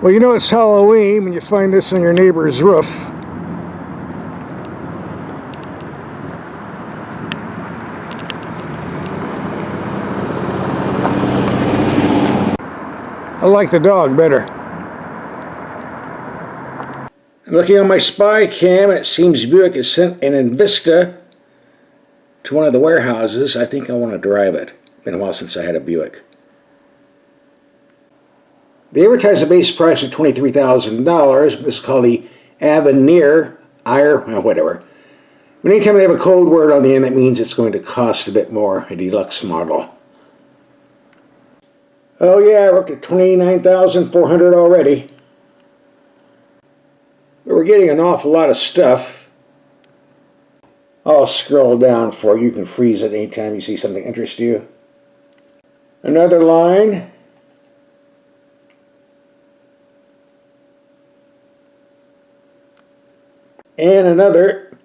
Well, you know it's Halloween when you find this on your neighbor's roof. I like the dog better. I'm looking on my spy cam, and it seems Buick has sent an Envista to one of the warehouses. I think I want to drive it. It's been a while since I had a Buick. They advertise a base price of $23,000, but this is called the Avenir, whatever. But anytime they have a code word on the end, that means it's going to cost a bit more, a deluxe model. Oh yeah, we're up to $29,400 already. But we're getting an awful lot of stuff. I'll scroll down for you. You can freeze it anytime you see something interest you. Another line. And another.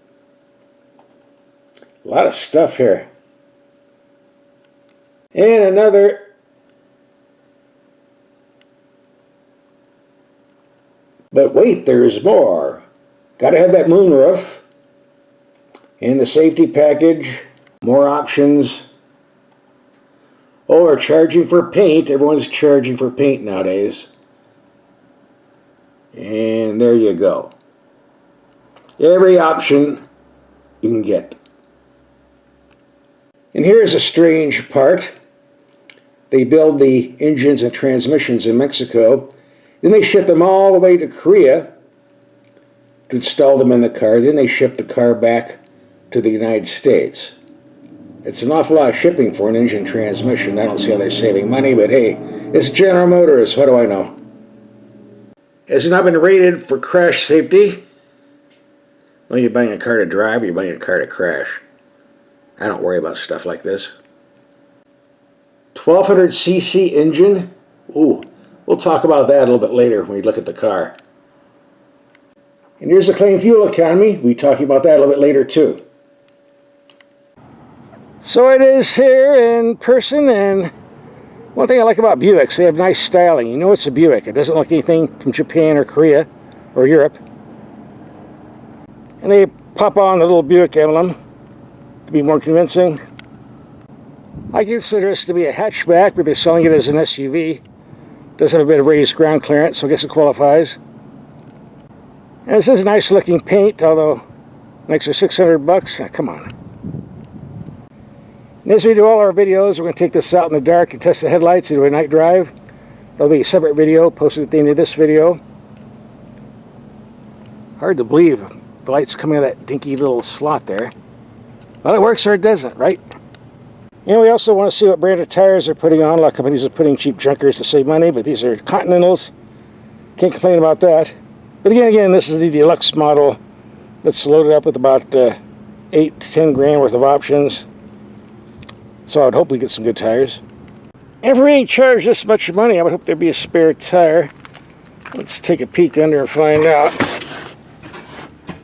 A lot of stuff here. And another. But wait, there's more. Gotta have that moonroof. And the safety package. More options. Oh, we're charging for paint. Everyone's charging for paint nowadays. And there you go. Every option you can get. And here's a strange part. They build the engines and transmissions in Mexico. Then they ship them all the way to Korea to install them in the car. Then they ship the car back to the United States. It's an awful lot of shipping for an engine transmission. I don't see how they're saving money, but hey, it's General Motors. What do I know? Has it not been rated for crash safety? Well, you're buying a car to drive, or you're buying a car to crash. I don't worry about stuff like this. 1200cc engine. Ooh, we'll talk about that a little bit later when we look at the car. And here's the claimed fuel economy. We'll be talking about that a little bit later too. So it is here in person, and one thing I like about Buicks, they have nice styling. You know it's a Buick. It doesn't look anything from Japan or Korea or Europe. And they pop on the little Buick emblem to be more convincing. I consider this to be a hatchback, but they're selling it as an SUV. It does have a bit of raised ground clearance, so I guess it qualifies. And this is nice looking paint, although an extra $600. Come on. And as we do all our videos, we're going to take this out in the dark and test the headlights and do a night drive. There'll be a separate video posted at the end of this video. Hard to believe the light's coming out of that dinky little slot there. Well, it works or it doesn't, right? And we also want to see what brand of tires they're putting on. A lot of companies are putting cheap junkers to save money, but these are Continentals. Can't complain about that. But again, this is the deluxe model that's loaded up with about 8 to 10 grand worth of options. So I would hope we get some good tires. And for being charged this much money, I would hope there'd be a spare tire. Let's take a peek under and find out.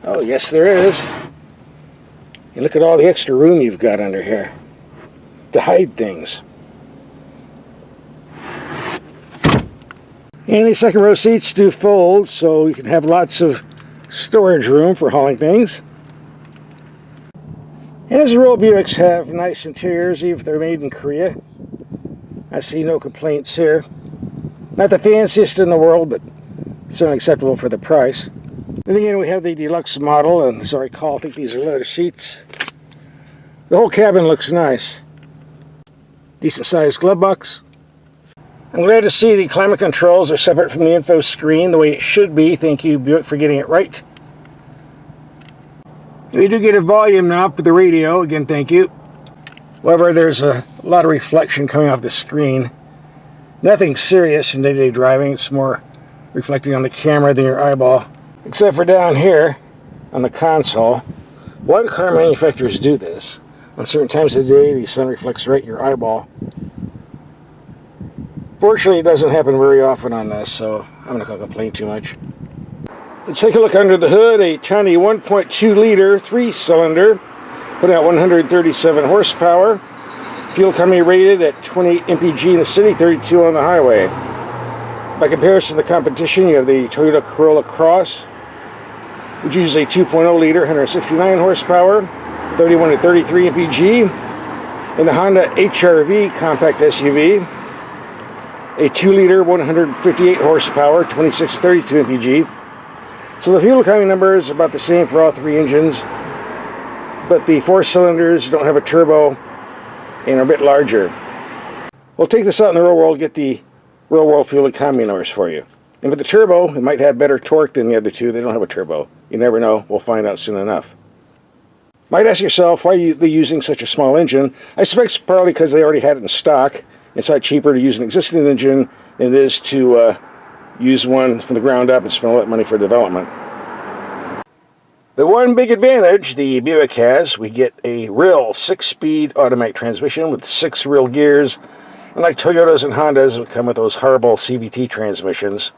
Oh, yes there is. And look at all the extra room you've got under here to hide things. And the second row seats do fold, so you can have lots of storage room for hauling things. And as a rule, Buicks have nice interiors, even if they're made in Korea. I see no complaints here. Not the fanciest in the world, but certainly acceptable for the price. And again, we have the deluxe model, and as I recall, I think these are leather seats. The whole cabin looks nice. Decent sized glove box. I'm glad to see the climate controls are separate from the info screen, the way it should be. Thank you, Buick, for getting it right. We do get a volume knob for the radio. Again, thank you. However, there's a lot of reflection coming off the screen. Nothing serious in day-to-day driving. It's more reflecting on the camera than your eyeball. Except for down here on the console. Why do car manufacturers do this? On certain times of the day, the sun reflects right in your eyeball. Fortunately, it doesn't happen very often on this, so I'm not going to complain too much. Let's take a look under the hood. A tiny 1.2 liter 3-cylinder, putting out 137 horsepower. Fuel economy rated at 20 mpg in the city, 32 on the highway. By comparison to the competition, you have the Toyota Corolla Cross, which uses a 2.0 liter, 169 horsepower, 31 to 33 mpg, and the Honda HR-V compact SUV, a 2 liter, 158 horsepower, 26 to 32 mpg. So the fuel economy numbers are about the same for all three engines, but the 4 cylinders don't have a turbo and are a bit larger. We'll take this out in the real world, get the real world fuel economy numbers for you. And with the turbo, it might have better torque than the other two. They don't have a turbo. You never know. We'll find out soon enough. Might ask yourself, why are they using such a small engine? I suspect it's probably because they already had it in stock. It's not cheaper to use an existing engine than it is to use one from the ground up and spend all that money for development. The one big advantage the Buick has, we get a real 6-speed automatic transmission with 6 real gears. Unlike Toyotas and Hondas, which come with those horrible CVT transmissions,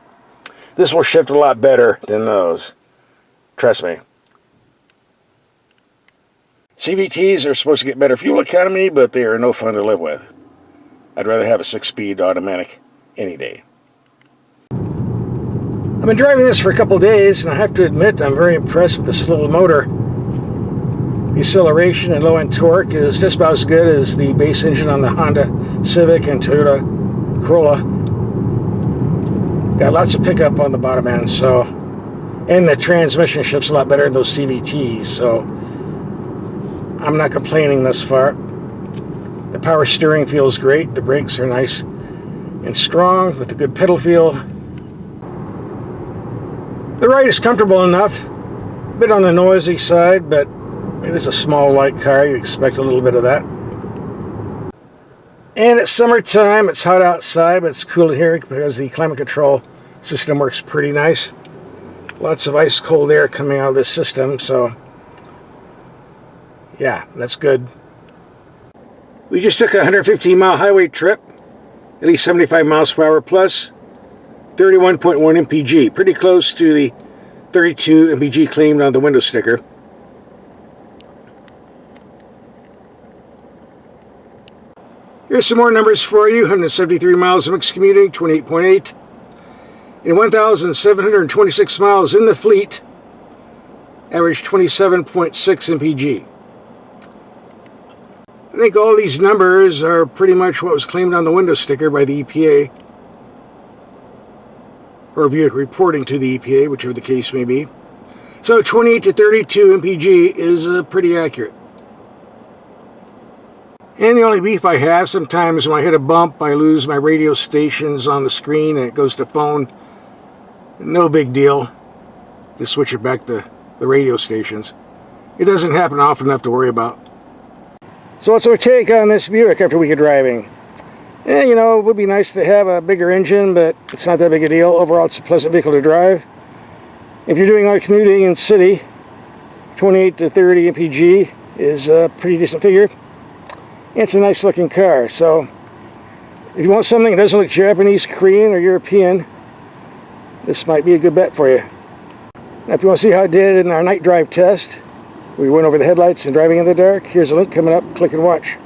this will shift a lot better than those. Trust me. CVTs are supposed to get better fuel economy, but they are no fun to live with. I'd rather have a 6-speed automatic any day. I've been driving this for a couple days, and I have to admit I'm very impressed with this little motor. The acceleration and low-end torque is just about as good as the base engine on the Honda Civic and Toyota Corolla. Got lots of pickup on the bottom end, so, and the transmission shifts a lot better than those CVTs, so I'm not complaining thus far. The power steering feels great. The brakes are nice and strong with a good pedal feel. The ride is comfortable enough. A bit on the noisy side, but it is a small, light car. You expect a little bit of that. And it's summertime. It's hot outside, but it's cool in here because the climate control system works pretty nice. Lots of ice cold air coming out of this system, so yeah, that's good. We just took a 115-mile highway trip, at least 75 miles per hour plus, 31.1 mpg, pretty close to the 32 mpg claimed on the window sticker. Here's some more numbers for you. 173 miles of mixed commuting, 28.8. And 1,726 miles in the fleet, average 27.6 mpg. I think all these numbers are pretty much what was claimed on the window sticker by the EPA, or Buick reporting to the EPA, whichever the case may be. So 28 to 32 mpg is pretty accurate. And the only beef I have, sometimes when I hit a bump, I lose my radio stations on the screen and it goes to phone. No big deal. Just switch it back to the radio stations. It doesn't happen often enough to worry about. So what's our take on this Buick after a week of driving? You know, it would be nice to have a bigger engine, but it's not that big a deal. Overall, it's a pleasant vehicle to drive. If you're doing our commuting in city, 28 to 30 mpg is a pretty decent figure. It's a nice looking car, so if you want something that doesn't look Japanese, Korean, or European, this might be a good bet for you. Now, if you want to see how it did in our night drive test, we went over the headlights and driving in the dark, here's a link coming up. Click and watch.